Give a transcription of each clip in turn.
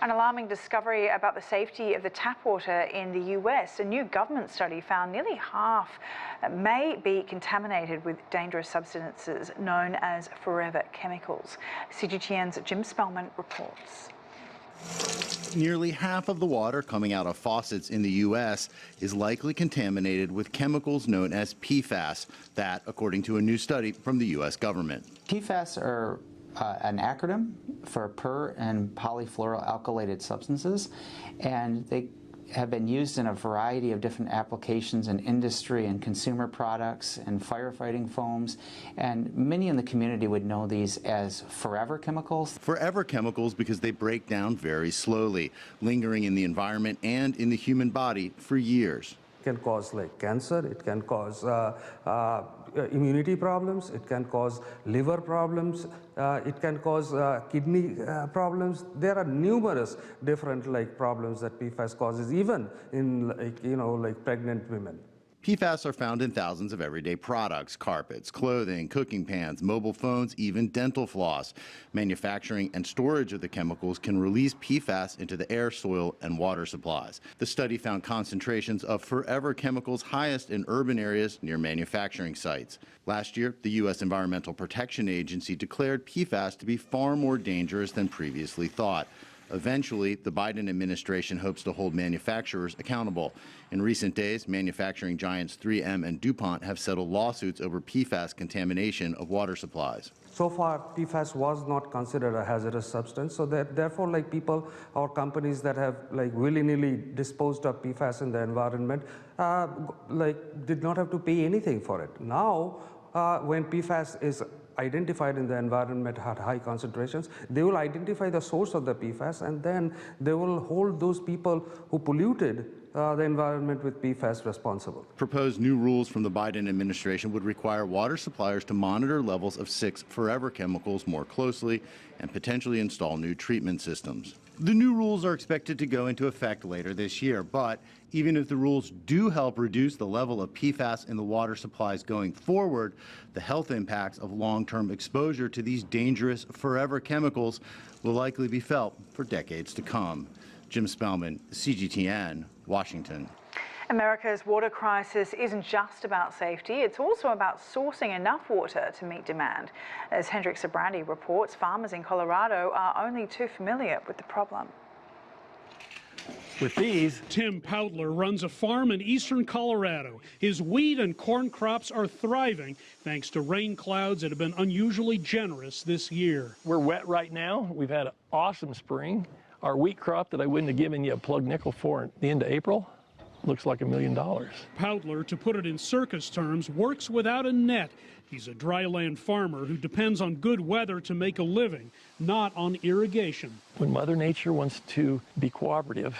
An alarming discovery about the safety of the tap water in the US. A new government study found nearly half may be contaminated with dangerous substances known as forever chemicals. CGTN's Jim Spellman reports. Nearly half of the water coming out of faucets in the U.S. is likely contaminated with chemicals known as PFAS. That, according to a new study from the U.S. government. PFAS are an acronym for per and polyfluoroalkylated substances, and they have been used in a variety of different applications in industry and consumer products and firefighting foams, and many in the community would know these as forever chemicals. Forever chemicals because they break down very slowly, lingering in the environment and in the human body for years. It can cause like cancer, it can cause immunity problems, it can cause liver problems, it can cause kidney problems. There are numerous different problems that PFAS causes, even in pregnant women. PFAS are found in thousands of everyday products: carpets, clothing, cooking pans, mobile phones, even dental floss. Manufacturing and storage of the chemicals can release PFAS into the air, soil, and water supplies. The study found concentrations of forever chemicals highest in urban areas near manufacturing sites. Last year, the U.S. Environmental Protection Agency declared PFAS to be far more dangerous than previously thought. Eventually, the Biden administration hopes to hold manufacturers accountable. In recent days, manufacturing giants 3M and DuPont have settled lawsuits over PFAS contamination of water supplies. So far, PFAS was not considered a hazardous substance, so that therefore, people or companies that have willy-nilly disposed of PFAS in the environment, did not have to pay anything for it. Now, when PFAS is identified in the environment at high concentrations, they will identify the source of the PFAS, and then they will hold those people who polluted the environment with PFAS responsible. Proposed new rules from the Biden administration would require water suppliers to monitor levels of 6 forever chemicals more closely and potentially install new treatment systems. The new rules are expected to go into effect later this year, but even if the rules do help reduce the level of PFAS in the water supplies going forward, the health impacts of long-term exposure to these dangerous forever chemicals will likely be felt for decades to come. Jim Spellman, CGTN, Washington. America's water crisis isn't just about safety, it's also about sourcing enough water to meet demand. As Hendrik Sabrandi reports, farmers in Colorado are only too familiar with the problem. With these, Tim Poudler runs a farm in eastern Colorado. His wheat and corn crops are thriving thanks to rain clouds that have been unusually generous this year. We're wet right now. We've had an awesome spring. Our wheat crop that I wouldn't have given you a plug nickel for at the end of April looks like $1 million. Poudler, to put it in circus terms, works without a net. He's a dryland farmer who depends on good weather to make a living, not on irrigation. When Mother Nature wants to be cooperative,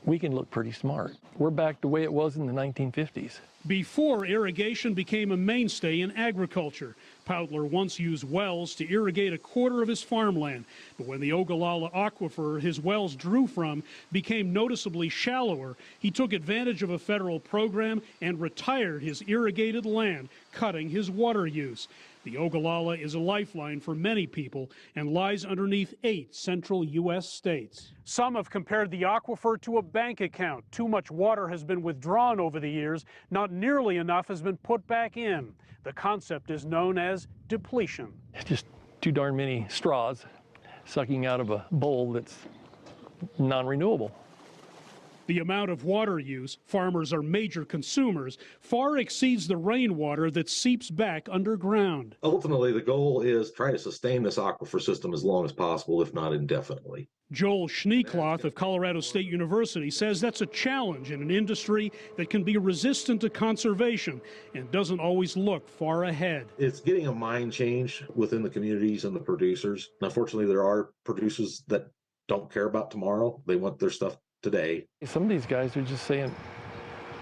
we can look pretty smart. We're back the way it was in the 1950s. Before irrigation became a mainstay in agriculture, Poudler once used wells to irrigate a quarter of his farmland. But when the Ogallala aquifer his wells drew from became noticeably shallower, he took advantage of a federal program and retired his irrigated land, cutting his water use. The Ogallala is a lifeline for many people and lies underneath 8 central U.S. states. Some have compared the aquifer to a bank account. Too much water has been withdrawn over the years. Not nearly enough has been put back in. The concept is known as depletion. Just too darn many straws sucking out of a bowl that's non-renewable. The amount of water use, farmers are major consumers, far exceeds the rainwater that seeps back underground. Ultimately, the goal is try to sustain this aquifer system as long as possible, if not indefinitely. Joel Schneekloth of Colorado State University says that's a challenge in an industry that can be resistant to conservation and doesn't always look far ahead. It's getting a mind change within the communities and the producers. Unfortunately, there are producers that don't care about tomorrow. They want their stuff today. Some of these guys are just saying,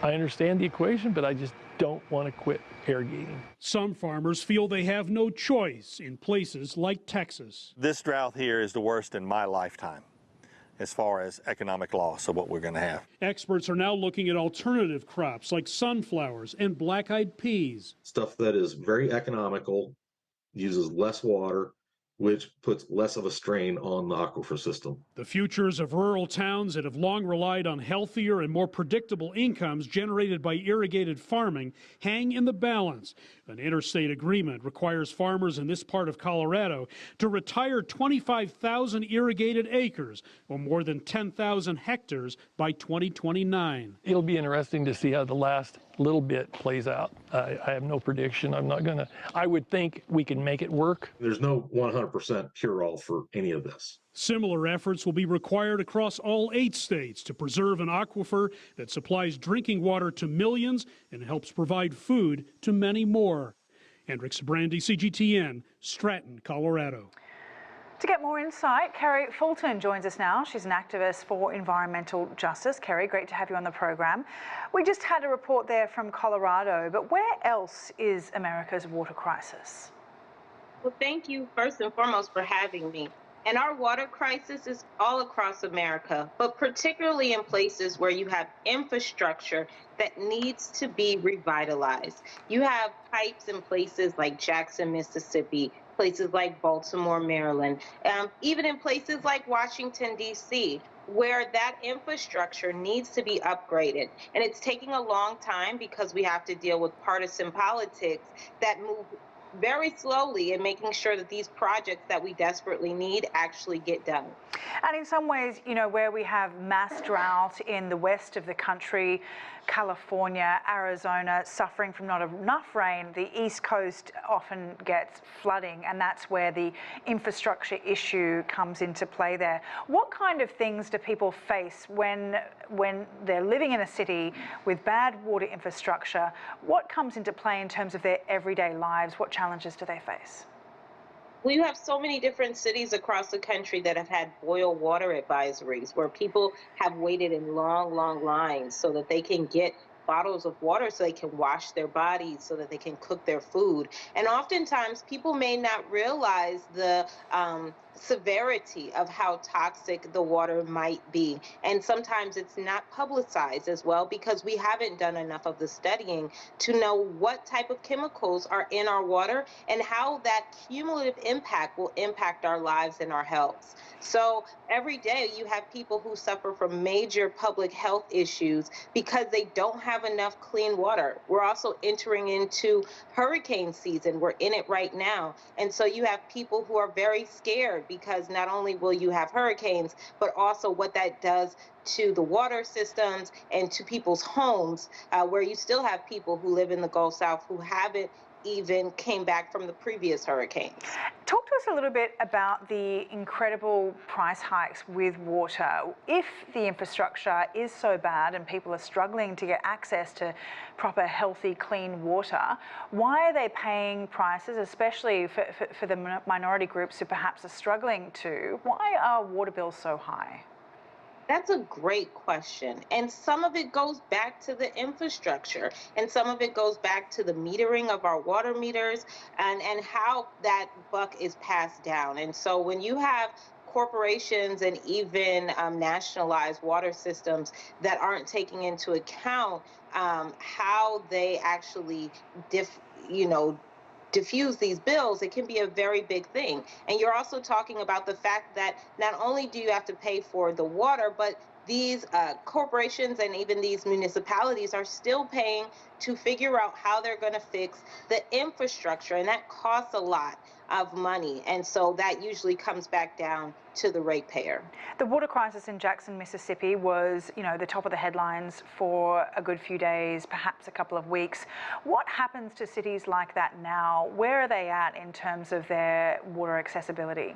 I understand the equation, but I just don't want to quit irrigating. Some farmers feel they have no choice in places like Texas. This drought here is the worst in my lifetime as far as economic loss of what we're going to have. Experts are now looking at alternative crops like sunflowers and black-eyed peas. Stuff that is very economical, uses less water, which puts less of a strain on the aquifer system. The futures of rural towns that have long relied on healthier and more predictable incomes generated by irrigated farming hang in the balance. An interstate agreement requires farmers in this part of Colorado to retire 25,000 irrigated acres, or more than 10,000 hectares, by 2029. It'll be interesting to see how the last little bit plays out. I have no prediction. I would think we can make it work. There's no 100% cure-all for any of this. Similar efforts will be required across all 8 states to preserve an aquifer that supplies drinking water to millions and helps provide food to many more. Hendrik Sabrandi, CGTN, Stratton, Colorado. To get more insight, Kari Fulton joins us now. She's an activist for environmental justice. Kari, great to have you on the program. We just had a report there from Colorado, but where else is America's water crisis? Well, thank you first and foremost for having me. And our water crisis is all across America, but particularly in places where you have infrastructure that needs to be revitalized. You have pipes in places like Jackson, Mississippi, places like Baltimore, Maryland, even in places like Washington, D.C., where that infrastructure needs to be upgraded. And it's taking a long time because we have to deal with partisan politics that move very slowly in making sure that these projects that we desperately need actually get done. And in some ways, you know, where we have mass drought in the west of the country, California, Arizona, suffering from not enough rain, the East Coast often gets flooding, and that's where the infrastructure issue comes into play there. What kind of things do people face when they're living in a city with bad water infrastructure? What comes into play in terms of their everyday lives? What challenges do they face? We have so many different cities across the country that have had boil water advisories where people have waited in long, long lines so that they can get bottles of water so they can wash their bodies, so that they can cook their food. And oftentimes people may not realize the severity of how toxic the water might be. And sometimes it's not publicized as well because we haven't done enough of the studying to know what type of chemicals are in our water and how that cumulative impact will impact our lives and our health. So every day you have people who suffer from major public health issues because they don't have enough clean water. We're also entering into hurricane season. We're in it right now. And so you have people who are very scared because not only will you have hurricanes, but also what that does to the water systems and to people's homes, where you still have people who live in the Gulf South who haven't even came back from the previous hurricanes. Talk to us a little bit about the incredible price hikes with water. If the infrastructure is so bad and people are struggling to get access to proper, healthy, clean water, why are they paying prices, especially for the minority groups who perhaps are struggling to? Why are water bills so high? That's a great question. And some of it goes back to the infrastructure, and some of it goes back to the metering of our water meters and how that buck is passed down. And so when you have corporations and even nationalized water systems that aren't taking into account how they actually diffuse these bills, it can be a very big thing. And you're also talking about the fact that not only do you have to pay for the water, but these corporations and even these municipalities are still paying to figure out how they're going to fix the infrastructure, and that costs a lot of money. And so that usually comes back down to the ratepayer. The water crisis in Jackson, Mississippi was, the top of the headlines for a good few days, perhaps a couple of weeks. What happens to cities like that now? Where are they at in terms of their water accessibility?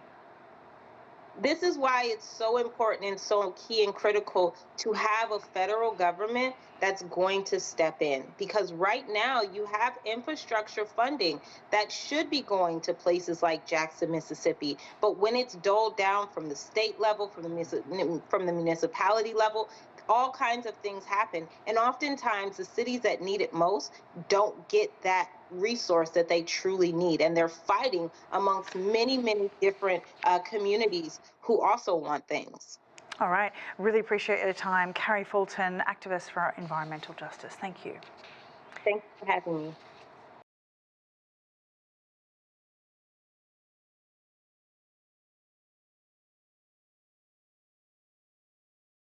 This is why it's so important and so key and critical to have a federal government that's going to step in. Because right now you have infrastructure funding that should be going to places like Jackson, Mississippi. But when it's doled down from the state level, from the municipality level, all kinds of things happen. And oftentimes the cities that need it most don't get that resource that they truly need. And they're fighting amongst many, many different communities who also want things. All right. Really appreciate your time. Kari Fulton, activist for environmental justice. Thank you. Thanks for having me.